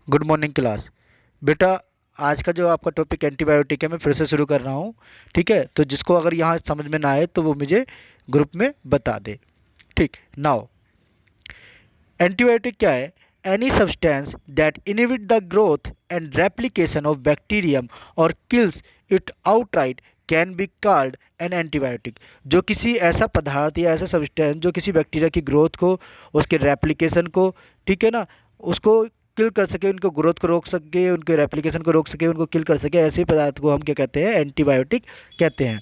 Good morning class. बेटा, आज का जो आपका टॉपिक एंटीबायोटिक है मैं फिर से शुरू कर रहा हूँ। ठीक है, तो जिसको अगर यहाँ समझ में ना आए तो वो मुझे ग्रुप में बता दे। ठीक, नाउ एंटीबायोटिक क्या है? Any substance that inhibit the growth and replication of bacterium और kills it outright can be called an antibiotic. जो किसी ऐसा पदार्थ या ऐसा सब्सटेंस जो किसी बैक्टीरिया की ग्रोथ को, उसके रेप्लिकेशन को, ठीक है ना, उसको किल कर सके, उनको ग्रोथ को रोक सके, उनके रेप्लिकेशन को रोक सके, उनको किल कर सके, ऐसे पदार्थ को हम क्या कहते हैं? एंटीबायोटिक कहते हैं।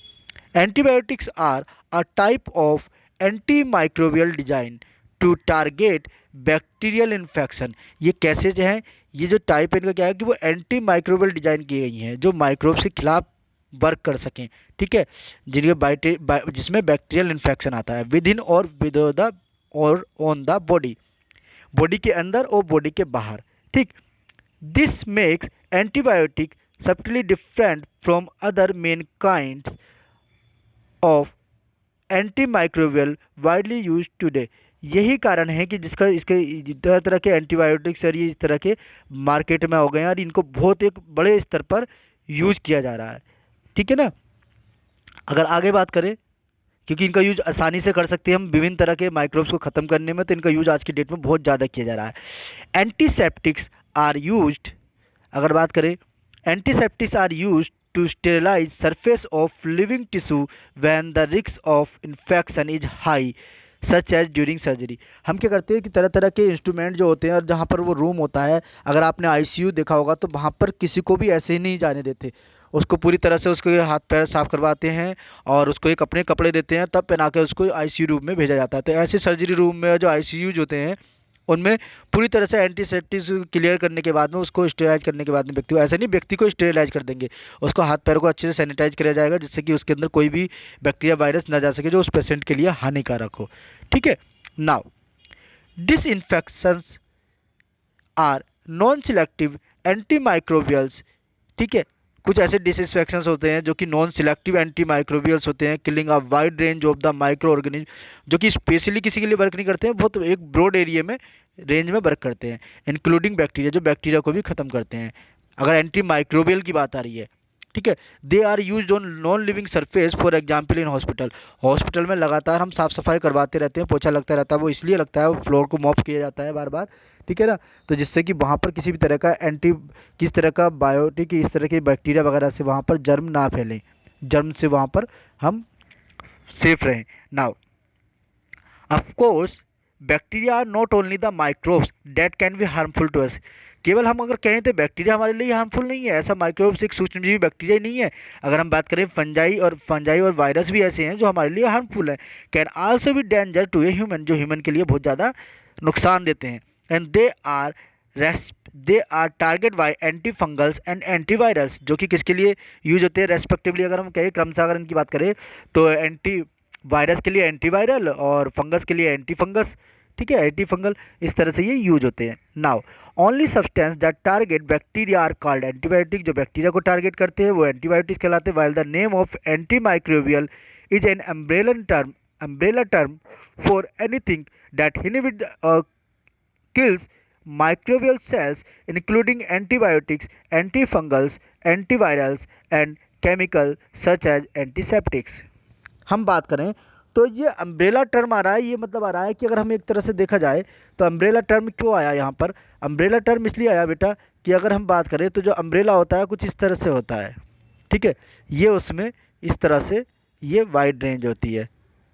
Antibiotics are a type of antimicrobial design to target bacterial infection. ये कैसे जो है, ये जो टाइप है इनका क्या है कि वो एंटी माइक्रोबियल डिजाइन की गई हैं जो माइक्रोब्स के खिलाफ वर्क कर सकें। ठीक है, जिनके जिसमें बैक्टीरियल इन्फेक्शन आता है विद इन और विद द और ऑन द बॉडी, बॉडी के अंदर और बॉडी के बाहर। ठीक, this makes antibiotic subtly different from other main kinds of antimicrobial widely use today. यही कारण है कि जिसका इसके तरह तरह के एंटीबायोटिक्स और ये इस तरह के मार्केट में हो गए हैं और इनको बहुत एक बड़े स्तर पर यूज किया जा रहा है। ठीक है ना, अगर आगे बात करें, क्योंकि इनका यूज आसानी से कर सकते हैं हम विभिन्न तरह के माइक्रोब्स को ख़त्म करने में, तो इनका यूज आज की डेट में बहुत ज़्यादा किया जा रहा है। एंटीसेप्टिक्स आर यूज्ड, अगर बात करें, antiseptics are used to sterilize surface of living tissue when the risk of infection is high such as during surgery. हम क्या करते हैं कि तरह तरह के इंस्ट्रूमेंट जो होते हैं और जहाँ पर वो रूम होता है, अगर आपने आईसीयू देखा होगा तो वहाँ पर किसी को भी ऐसे ही नहीं जाने देते। उसको पूरी तरह से उसके हाथ पैर साफ करवाते हैं और उसको एक अपने कपड़े देते हैं, तब पहना के उसको आईसीयू रूम में भेजा जाता है। तो ऐसे सर्जरी रूम में जो आईसीयूज होते हैं उनमें पूरी तरह से एंटीसेप्टिक क्लियर करने के बाद में, उसको स्टेरिलाइज करने के बाद में, व्यक्ति को ऐसा नहीं, व्यक्ति को स्टेरिलाइज कर देंगे, उसको हाथ पैर को अच्छे से सैनिटाइज किया जाएगा जिससे कि उसके अंदर कोई भी बैक्टीरिया वायरस ना जा सके जो उस पेशेंट के लिए हानिकारक हो। ठीक है, now disinfections are non selective antimicrobials. ठीक है, कुछ ऐसे डिसइंफेक्शंस होते हैं जो कि नॉन सिलेक्टिव एंटीमाइक्रोबियल्स होते हैं, killing a wide range of the micro organism, जो कि स्पेशली किसी के लिए वर्क नहीं करते हैं, बहुत एक ब्रॉड एरिया में, रेंज में वर्क करते हैं, इंक्लूडिंग बैक्टीरिया, जो बैक्टीरिया को भी खत्म करते हैं, अगर एंटी माइक्रोबियल की बात आ रही है। ठीक है, they are use on non living surface, for example in hospital. Hospital में लगातार हम साफ सफाई करवाते रहते हैं, पोछा लगता रहता है, वो इसलिए लगता है, वो फ्लोर को मॉप किया जाता है बार बार। ठीक है ना, तो जिससे कि वहाँ पर किसी भी तरह का किस तरह का बायोटिक, इस तरह के बैक्टीरिया वगैरह से वहाँ पर जर्म ना फैलें, जर्म से वहाँ पर हम सेफ रहें। Now of course bacteria are not only the microbes that can be harmful to us. केवल हम अगर कहें तो बैक्टीरिया हमारे लिए हार्मफुल नहीं है, ऐसा माइक्रोब्स एक सूक्ष्मजीवी बैक्टीरिया ही नहीं है। अगर हम बात करें फंजाई और वायरस भी ऐसे हैं जो हमारे लिए हार्मफुल है, can also be danger to a human, जो ह्यूमन के लिए बहुत ज़्यादा नुकसान देते हैं। And they are target by antifungals and antivirals, जो कि किसके लिए यूज होते हैं रेस्पेक्टिवली, अगर हम कहें क्रमशः अगर इनकी बात करें तो एंटी वायरस के लिए एंटीवायरल और फंगस के लिए एंटी फंगस। ठीक है, एंटी फंगल, इस तरह से ये यूज होते हैं। Now only substance that target bacteria are called antibiotic, जो बैक्टीरिया को टारगेट करते हैं वो एंटीबायोटिक्स कहलाते हैं, while the name of antimicrobial is an umbrella term for anything that inhibit kills microbial cells including antibiotics, antifungals, antivirals and chemical such as antiseptics। हम बात करें तो ये अम्ब्रेला टर्म आ रहा है, ये मतलब आ रहा है कि अगर हम एक तरह से देखा जाए तो अम्ब्रेला टर्म क्यों आया यहाँ पर? अम्ब्रेला टर्म इसलिए आया बेटा कि अगर हम बात करें तो जो अम्ब्रेला होता है कुछ इस तरह से होता है। ठीक है, ये उसमें इस तरह से ये वाइड रेंज होती है।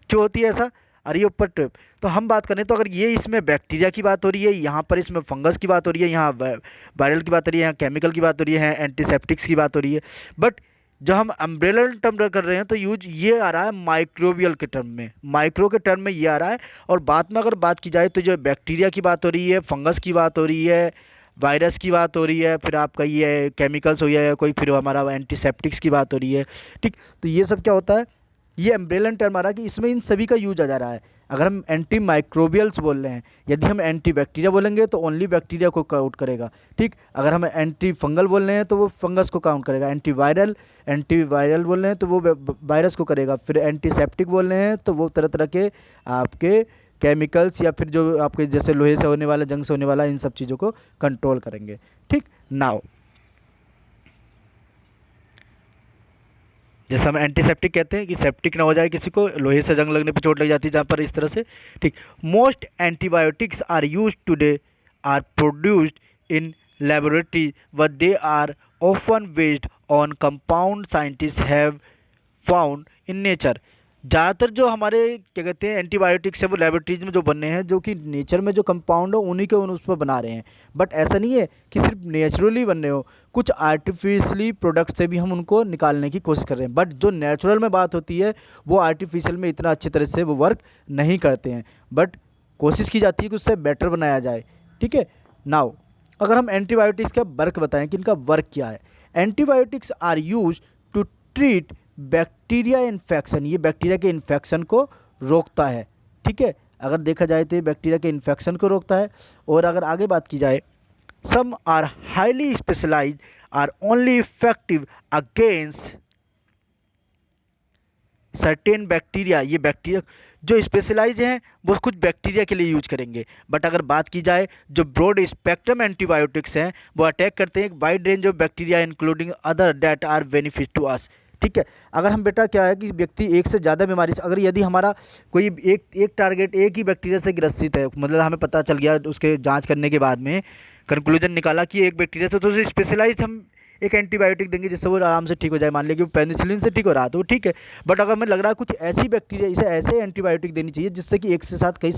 क्यों होती है ऐसा? अरे ये ऊपर ट्रिप, तो हम बात करें तो अगर ये इसमें बैक्टीरिया की बात हो रही है, यहाँ पर इसमें फंगस की बात हो रही है, यहाँ वायरल की बात हो रही है, यहाँ केमिकल की बात हो रही है, एंटीसेप्टिक्स की बात हो रही है, बट जो हम अम्ब्रेला टर्म कर रहे हैं तो यूज ये आ रहा है माइक्रोबियल के टर्म में, माइक्रो के टर्म में ये आ रहा है। और बाद में अगर बात की जाए तो जो बैक्टीरिया की बात हो रही है, फंगस की बात हो रही है, वायरस की बात हो रही है, फिर आपका ये केमिकल्स हो गया है कोई, फिर हमारा एंटीसेप्टिक्स की बात हो रही है। ठीक, तो ये सब क्या होता है, ये एम्ब्रेलन टर्म आ रहा है कि इसमें इन सभी का यूज आ जा रहा है। अगर हम एंटी माइक्रोबियल्स बोल रहे हैं, यदि हम एंटी बैक्टीरिया बोलेंगे तो ओनली बैक्टीरिया को काउंट करेगा। ठीक, अगर हम एंटी फंगल बोल रहे हैं तो वो फंगस को काउंट करेगा, एंटी वायरल बोल रहे हैं तो वो वायरस को करेगा, फिर एंटीसेप्टिक बोल रहे हैं तो वो तरह तरह के आपके केमिकल्स या फिर जो आपके जैसे लोहे से होने वाला, जंग से होने वाला, इन सब चीज़ों को कंट्रोल करेंगे। ठीक, नाउ जैसे हम एंटीसेप्टिक कहते हैं कि सेप्टिक ना हो जाए किसी को, लोहे से जंग लगने पर चोट लग जाती है जहाँ पर इस तरह से। ठीक, most antibiotics are use today are produced in laboratory but they are often based on compound scientist have found in nature. ज़्यादातर जो हमारे क्या कहते हैं एंटीबायोटिक्स है वो लेबोरेटरीज में जो बने हैं, जो कि नेचर में जो कंपाउंड हो उन्हीं के उस पर बना रहे हैं। बट ऐसा नहीं है कि सिर्फ नेचुरली बन रहे हो, कुछ आर्टिफिशियली प्रोडक्ट से भी हम उनको निकालने की कोशिश कर रहे हैं। बट जो नेचुरल में बात होती है वो आर्टिफिशियल में इतना अच्छी तरह से वो वर्क नहीं करते हैं, बट कोशिश की जाती है कि उससे बेटर बनाया जाए। ठीक है, नाउ अगर हम एंटीबायोटिक्स का वर्क बताएं कि इनका वर्क क्या है। Antibiotics are use to treat bacteria infection, ये बैक्टीरिया के इन्फेक्शन को रोकता है। ठीक है, अगर देखा जाए तो ये बैक्टीरिया के इन्फेक्शन को रोकता है। और अगर आगे बात की जाए, some are highly specialised are only effective against certain bacteria, ये बैक्टीरिया जो स्पेशलाइज हैं वो कुछ बैक्टीरिया के लिए यूज करेंगे। बट अगर बात की जाए जो ब्रॉड स्पेक्ट्रम एंटीबायोटिक्स हैं वो अटैक करते हैं एक wide range of bacteria including other that are benefit to us. ठीक है, अगर हम बेटा क्या है कि व्यक्ति एक से ज़्यादा बीमारी से, अगर यदि हमारा कोई एक टारगेट एक ही बैक्टीरिया से ग्रसित है, मतलब हमें पता चल गया उसके जांच करने के बाद में कंक्लूजन निकाला कि एक बैक्टीरिया से, तो उसे स्पेशलाइज हम एक एंटीबायोटिक देंगे जिससे वो आराम से ठीक हो जाए। मान लिया कि वो पेनिसिलिन से ठीक हो रहा है तो वो ठीक है। बट अगर हमें लग रहा है कुछ ऐसी बैक्टीरिया, इसे ऐसे एंटीबायोटिक देनी चाहिए जिससे कि एक से साथ कई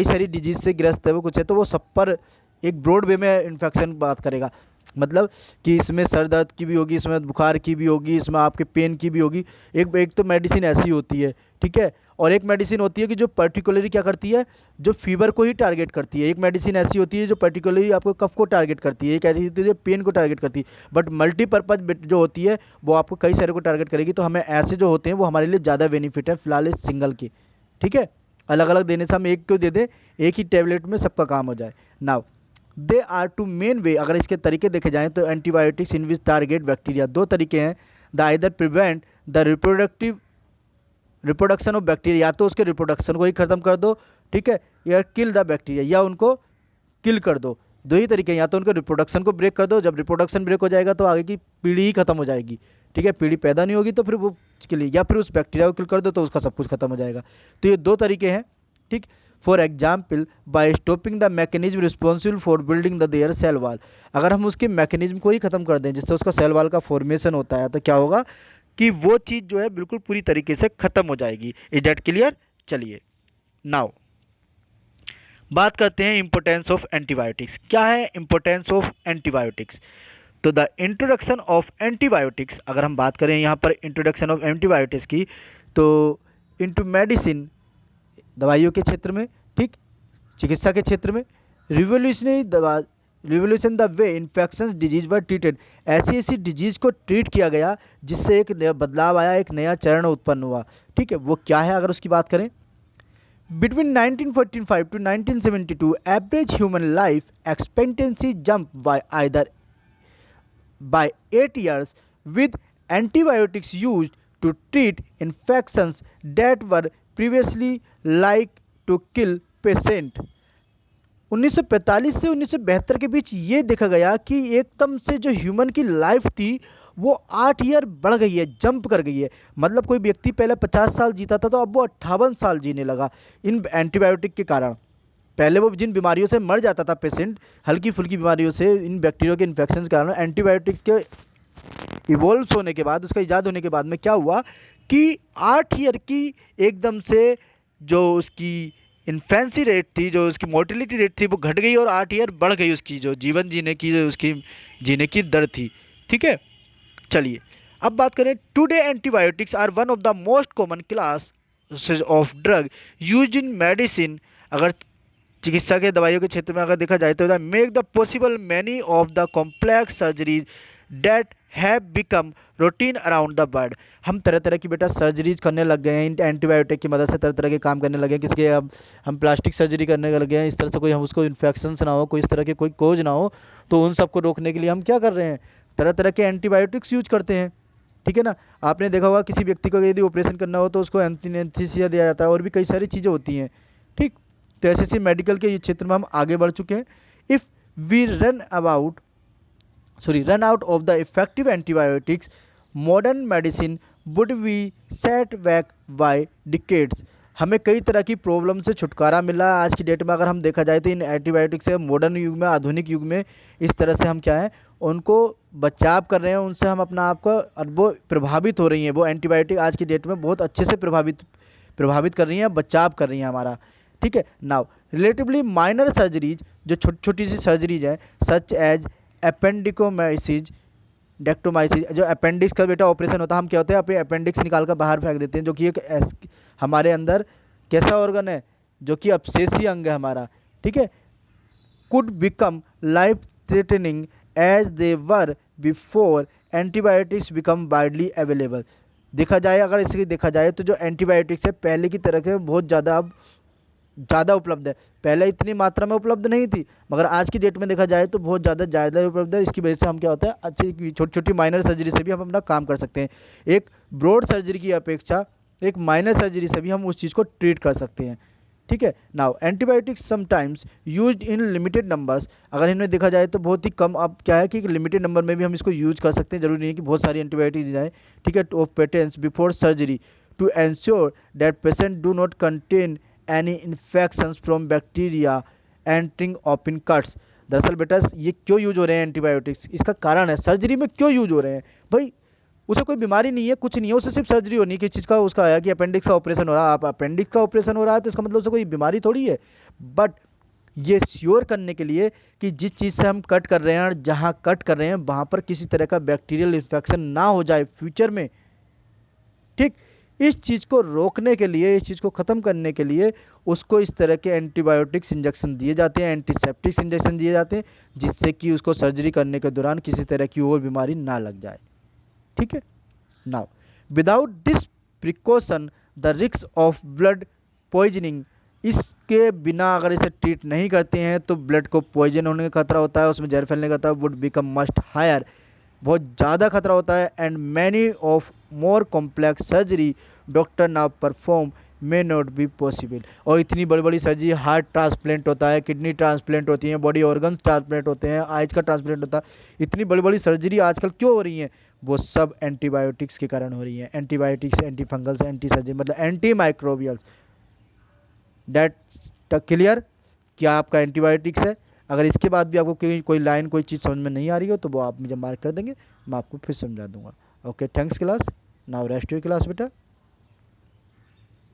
सारी डिजीज से ग्रस्त है वो कुछ है, तो वो सब पर एक ब्रॉड वे में इन्फेक्शन बात करेगा। मतलब कि इसमें सर दर्द की भी होगी, इसमें बुखार की भी होगी, इसमें आपके पेन की भी होगी। एक तो मेडिसिन ऐसी होती है, ठीक है, और एक मेडिसिन होती है कि जो पर्टिकुलरली क्या करती है, जो फीवर को ही टारगेट करती है। एक मेडिसिन ऐसी होती है जो पर्टिकुलरली आपको कफ को टारगेट करती है, एक ऐसी होती है जो पेन को टारगेट करती है। बट मल्टीपर्पज जो होती है वो आपको कई सारे को टारगेट करेगी। तो हमें ऐसे जो होते हैं वो हमारे लिए ज़्यादा बेनिफिट है फिलहाल इस सिंगल की। ठीक है, अलग अलग देने से हम एक को दे दें, एक ही टेबलेट में सबका काम हो जाए। Now they are two main way, अगर इसके तरीके देखे जाएँ तो antibiotics in which target bacteria, दो तरीके हैं। They either prevent the reproduction of bacteria, या तो उसके रिप्रोडक्शन को ही खत्म कर दो, ठीक है, या किल द बैक्टीरिया, या उनको किल कर दो। दो ही तरीके हैं, या तो उनके रिप्रोडक्शन को ब्रेक कर दो, जब रिप्रोडक्शन ब्रेक हो जाएगा तो आगे की पीढ़ी ही खत्म हो जाएगी। ठीक है, पीढ़ी पैदा नहीं होगी तो फिर वो के लिए, या फिर उस बैक्टीरिया को किल कर दो तो उसका सब कुछ खत्म हो जाएगा। तो ये दो तरीके हैं। ठीक, for example by stopping the mechanism responsible for building the their cell wall, अगर हम उसके मैकेनिज्म को ही खत्म कर दें जिससे उसका सेल वाल का फॉर्मेशन होता है तो क्या होगा कि वो चीज़ जो है बिल्कुल पूरी तरीके से खत्म हो जाएगी। Is that clear? चलिए नाउ बात करते हैं इंपॉर्टेंस ऑफ एंटीबायोटिक्स। क्या है इंपॉर्टेंस ऑफ एंटीबायोटिक्स? तो द इंट्रोडक्शन ऑफ एंटीबायोटिक्स, अगर हम बात करें यहाँ पर इंट्रोडक्शन ऑफ एंटीबायोटिक्स की, तो इनटू मेडिसिन, दवाइयों के क्षेत्र में, ठीक, चिकित्सा के क्षेत्र में, revolution the way infection disease were treated, ऐसी ऐसी डिजीज़ को ट्रीट किया गया जिससे एक नया बदलाव आया, एक नया चरण उत्पन्न हुआ। ठीक है, वो क्या है अगर उसकी बात करें, Between 1945 to 1972, average human life expectancy jumped by 8 years, with antibiotics used to treat infections that were previously like to kill patient। 1945 से 1972 के बीच ये देखा गया कि एकदम से जो ह्यूमन की लाइफ थी वो 8 ईयर बढ़ गई है, जंप कर गई है। मतलब कोई व्यक्ति पहले 50 साल जीता था तो अब वो 58 साल जीने लगा इन एंटीबायोटिक के कारण। पहले वो जिन बीमारियों से मर जाता था पेशेंट, हल्की फुल्की बीमारियों से, इन बैक्टीरिया के इन्फेक्शन के कारण, एंटीबायोटिक्स के इवोल्व होने के बाद, उसका ईजाद होने के बाद में क्या हुआ कि 8 ईयर की एकदम से जो उसकी इन्फेंसी रेट थी, जो उसकी मोर्टेलिटी रेट थी वो घट गई और 8 ईयर बढ़ गई उसकी जो जीवन जीने की, जो उसकी जीने की दर थी। ठीक है, चलिए अब बात करें, today antibiotics are one of the most common class of drug used in medicine. अगर चिकित्सा के दवाइयों के क्षेत्र में अगर देखा जाए तो make the possible many of the complex surgeries that have become routine around the world. हम तरह तरह की बेटा सर्जरीज करने लग गए हैं एंटीबायोटिक की मदद से, तरह तरह के काम करने लगे हैं। किसी के अब हम प्लास्टिक सर्जरी करने लगे हैं, इस तरह से कोई हम उसको इन्फेक्शन ना हो, कोई इस तरह के कोई कोज ना हो, तो उन सबको रोकने के लिए हम क्या कर रहे हैं, तरह तरह के एंटीबायोटिक्स यूज करते हैं। ठीक है ना, आपने देखा होगा किसी व्यक्ति को यदि ऑपरेशन करना हो तो उसको एनेस्थीसिया दिया जाता है, और भी कई सारी चीज़ें होती हैं। ठीक, तो एसएससी मेडिकल के ये क्षेत्र में हम आगे बढ़ चुके हैं। If we run out of the effective antibiotics, modern medicine would be set back by decades। हमें कई तरह की प्रॉब्लम से छुटकारा मिला है आज की डेट में। अगर हम देखा जाए तो इन एंटीबायोटिक से मॉडर्न युग में, आधुनिक युग में इस तरह से हम क्या है उनको बचाव कर रहे हैं, उनसे हम अपना आप को, और वो प्रभावित हो रही हैं। वो एंटीबायोटिक आज की डेट में बहुत अच्छे से प्रभावित कर रही हैं, बचाव कर रही हैं हमारा। ठीक है, नाउ रिलेटिवली माइनर सर्जरीज, जो छोटी छोटी सी सर्जरीज हैं, सच एज अपेंडिकोमाइसिस, डेक्टोमाइसिस, जो अपेंडिक्स का बेटा ऑपरेशन होता है, हम क्या होते हैं अपने अपेंडिक्स निकाल कर बाहर फेंक देते हैं, जो कि एक हमारे अंदर कैसा ऑर्गन है, जो कि अपसेसी अंग है हमारा। ठीक है, could become life threatening as they were before antibiotics become widely available. देखा जाए, अगर इसे देखा जाए तो जो एंटीबायोटिक्स है पहले की तरह के बहुत ज़्यादा अब ज़्यादा उपलब्ध है। पहले इतनी मात्रा में उपलब्ध नहीं थी, मगर आज की डेट में देखा जाए तो बहुत ज़्यादा उपलब्ध है। इसकी वजह से हम क्या होता है, अच्छी छोटी छोटी माइनर सर्जरी से भी हम अपना काम कर सकते हैं। एक ब्रॉड सर्जरी की अपेक्षा एक माइनर सर्जरी से भी हम उस चीज़ को ट्रीट कर सकते हैं। ठीक है, now antibiotics sometimes used in limited numbers. अगर इन्हें देखा जाए तो बहुत ही कम, अब क्या है कि एक लिमिटेड नंबर में भी हम इसको यूज कर सकते हैं। जरूरी नहीं है कि बहुत सारी एंटीबायोटिक्स दी जाए। ठीक है, of patients before surgery to ensure that patient do not contain any infections from bacteria entering open cuts. दरअसल बेटा ये क्यों यूज हो रहे हैं एंटीबायोटिक्स, इसका कारण है सर्जरी में क्यों यूज हो रहे हैं। भाई उसे कोई बीमारी नहीं है, कुछ नहीं है, उसे सिर्फ सर्जरी होनी है। किस चीज़ का उसका है कि अपेंडिक्स का ऑपरेशन हो रहा है। आप अपेंडिक्स का ऑपरेशन हो रहा है तो इसका मतलब उसे कोई बीमारी थोड़ी है। बट ये श्योर करने के लिए कि जिस चीज़ से हम कट कर रहे हैं और जहाँ कट कर रहे हैं वहाँ पर किसी तरह का बैक्टीरियल इन्फेक्शन ना हो जाए फ्यूचर में। ठीक, इस चीज़ को रोकने के लिए, इस चीज़ को ख़त्म करने के लिए उसको इस तरह के एंटीबायोटिक्स इंजेक्शन दिए जाते हैं, एंटीसेप्टिक्स इंजेक्शन दिए जाते हैं, जिससे कि उसको सर्जरी करने के दौरान किसी तरह की और बीमारी ना लग जाए। ठीक है, now without this precaution the risk of blood poisoning, इसके बिना अगर इसे ट्रीट नहीं करते हैं तो ब्लड को पॉइजन होने का खतरा होता है, उसमें जहर फैलने का खतरा वुड बिकम मस्ट हायर, बहुत ज़्यादा खतरा होता है। And many of more complex surgery doctor now perform may not be possible. और इतनी बड़ी बड़ी सर्जरी, हार्ट ट्रांसप्लांट होता है, किडनी ट्रांसप्लांट होती हैं, बॉडी ऑर्गन्स ट्रांसप्लांट होते हैं, आइज का ट्रांसप्लांट होता है, इतनी बड़ी बड़ी सर्जरी आजकल क्यों हो रही हैं, वो सब एंटीबायोटिक्स के कारण हो रही हैं। Antibiotics, anti fungals, anti surgery मतलब एंटी माइक्रोबियल्स। डेट क्लियर, क्या आपका एंटीबायोटिक्स है। अगर इसके बाद भी आपको कोई लाइन, कोई चीज़ समझ में नहीं आ रही हो तो वो आप मुझे मार्क कर देंगे, मैं आपको फिर समझा दूंगा। Okay, thanks class, now rest your class बेटा।